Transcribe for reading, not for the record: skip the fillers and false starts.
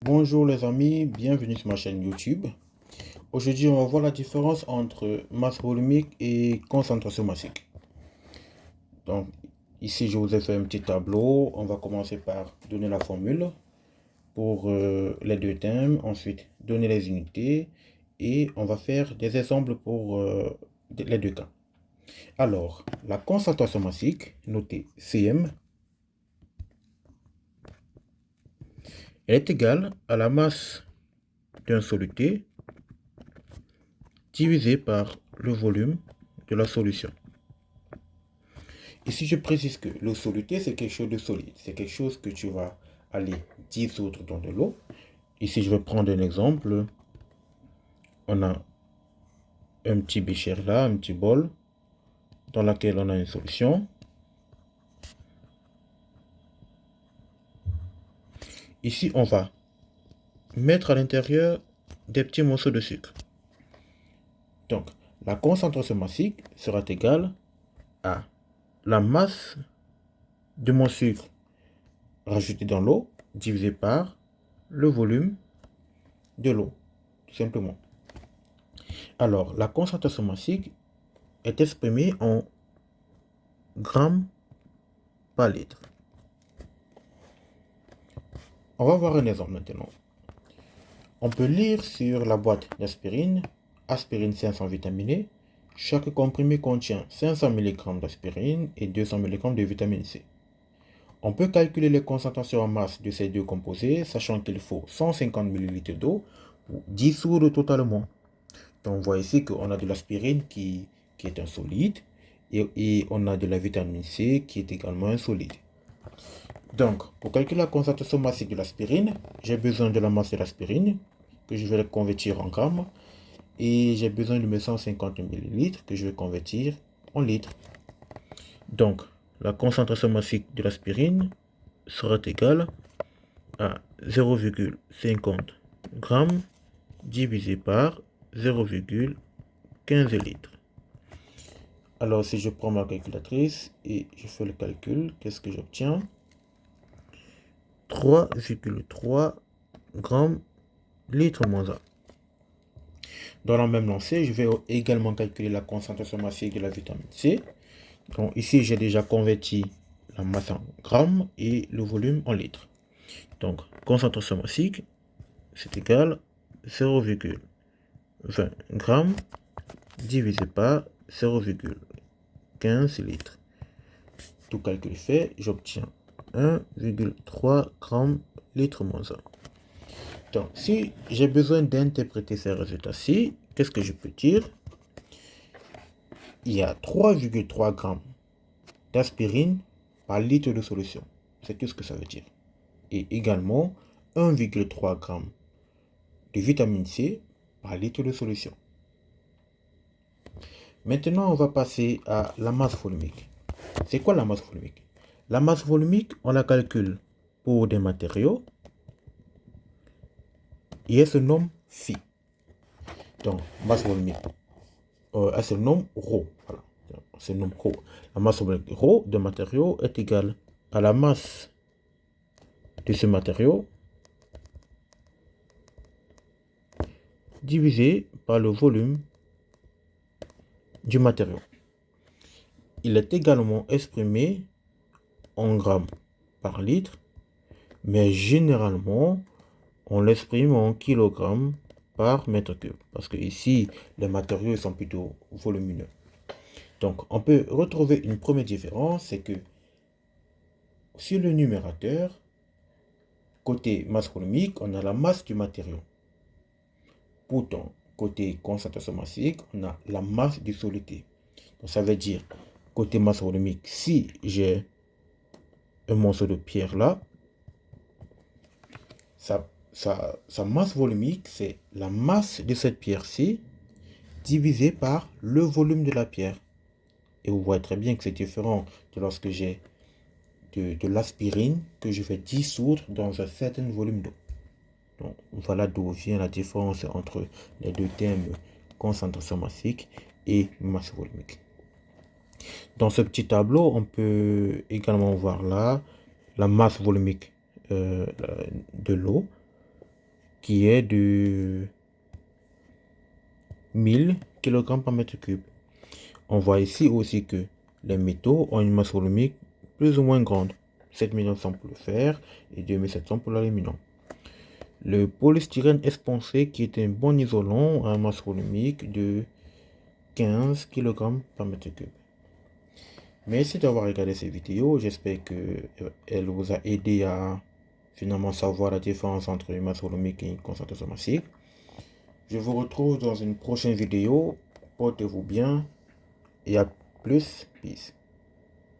Bonjour les amis, bienvenue sur ma chaîne YouTube. Aujourd'hui, on va voir la différence entre masse volumique et concentration massique. Donc, ici, je vous ai fait un petit tableau. On va commencer par donner la formule pour les deux thèmes. Ensuite, donner les unités. Et on va faire des exemples pour les deux cas. Alors, la concentration massique, notée Cm, elle est égale à la masse d'un soluté divisé par le volume de la solution. Ici, je précise que le soluté, c'est quelque chose de solide. C'est quelque chose que tu vas aller dissoudre dans de l'eau. Ici, je vais prendre un exemple. On a un petit bécher là, un petit bol, dans lequel on a une solution. Ici, on va mettre à l'intérieur des petits morceaux de sucre. Donc, la concentration massique sera égale à la masse de mon sucre rajouté dans l'eau divisé par le volume de l'eau, tout simplement. Alors, la concentration massique est exprimée en grammes par litre. On va voir un exemple maintenant. On peut lire sur la boîte d'aspirine, aspirine 500 vitaminé. Chaque comprimé contient 500 mg d'aspirine et 200 mg de vitamine C. On peut calculer les concentrations en masse de ces deux composés, sachant qu'il faut 150 ml d'eau pour dissoudre totalement. Donc on voit ici qu'on a de l'aspirine qui est un solide et on a de la vitamine C qui est également un solide. Donc, pour calculer la concentration massique de l'aspirine, j'ai besoin de la masse de l'aspirine, que je vais convertir en grammes, et j'ai besoin de mes 150 ml que je vais convertir en litres. Donc, la concentration massique de l'aspirine sera égale à 0,50 grammes divisé par 0,15 litres. Alors, si je prends ma calculatrice et je fais le calcul, qu'est-ce que j'obtiens? 3,3 grammes litre moins 1. Dans la même lancée, je vais également calculer la concentration massique de la vitamine C. Donc ici, j'ai déjà converti la masse en grammes et le volume en litres. Donc, concentration massique, c'est égal à 0,20 grammes divisé par 0,15 litres. Tout calcul fait, j'obtiens 1,3 grammes litre moins 1. Donc, si j'ai besoin d'interpréter ces résultats-ci, qu'est-ce que je peux dire? Il y a 3,3 grammes d'aspirine par litre de solution. C'est tout ce que ça veut dire. Et également 1,3 g de vitamine C par litre de solution. Maintenant, on va passer à la masse volumique. C'est quoi la masse volumique? La masse volumique, on la calcule pour des matériaux et elle se nomme phi. Donc, masse volumique, elle se nomme ρ. Voilà. Elle se nomme ρ. La masse volumique ρ de matériau est égale à la masse de ce matériau divisé par le volume du matériau. Il est également exprimé en grammes par litre, mais généralement, on l'exprime en kilogrammes par mètre cube, parce que ici, les matériaux sont plutôt volumineux. Donc, on peut retrouver une première différence, c'est que sur le numérateur, côté masse volumique, on a la masse du matériau. Pourtant, côté concentration massique, on a la masse du soluté. Donc, ça veut dire, côté masse volumique, si j'ai un morceau de pierre là, sa masse volumique, c'est la masse de cette pierre-ci divisée par le volume de la pierre. Et vous voyez très bien que c'est différent de lorsque j'ai de l'aspirine que je vais dissoudre dans un certain volume d'eau. Donc voilà d'où vient la différence entre les deux termes concentration massique et masse volumique. Dans ce petit tableau, on peut également voir là la masse volumique de l'eau. qui est de 1000 kg par mètre cube. On voit ici aussi que les métaux ont une masse volumique plus ou moins grande, 7900 pour le fer et 2700 pour l'aluminium. Le polystyrène expansé, qui est un bon isolant, a une masse volumique de 15 kg par mètre cube. Merci d'avoir regardé cette vidéo. J'espère qu'elle vous a aidé à finalement savoir la différence entre une masse volumique et une concentration massive. Je vous retrouve dans une prochaine vidéo. Portez-vous bien et à plus. Peace.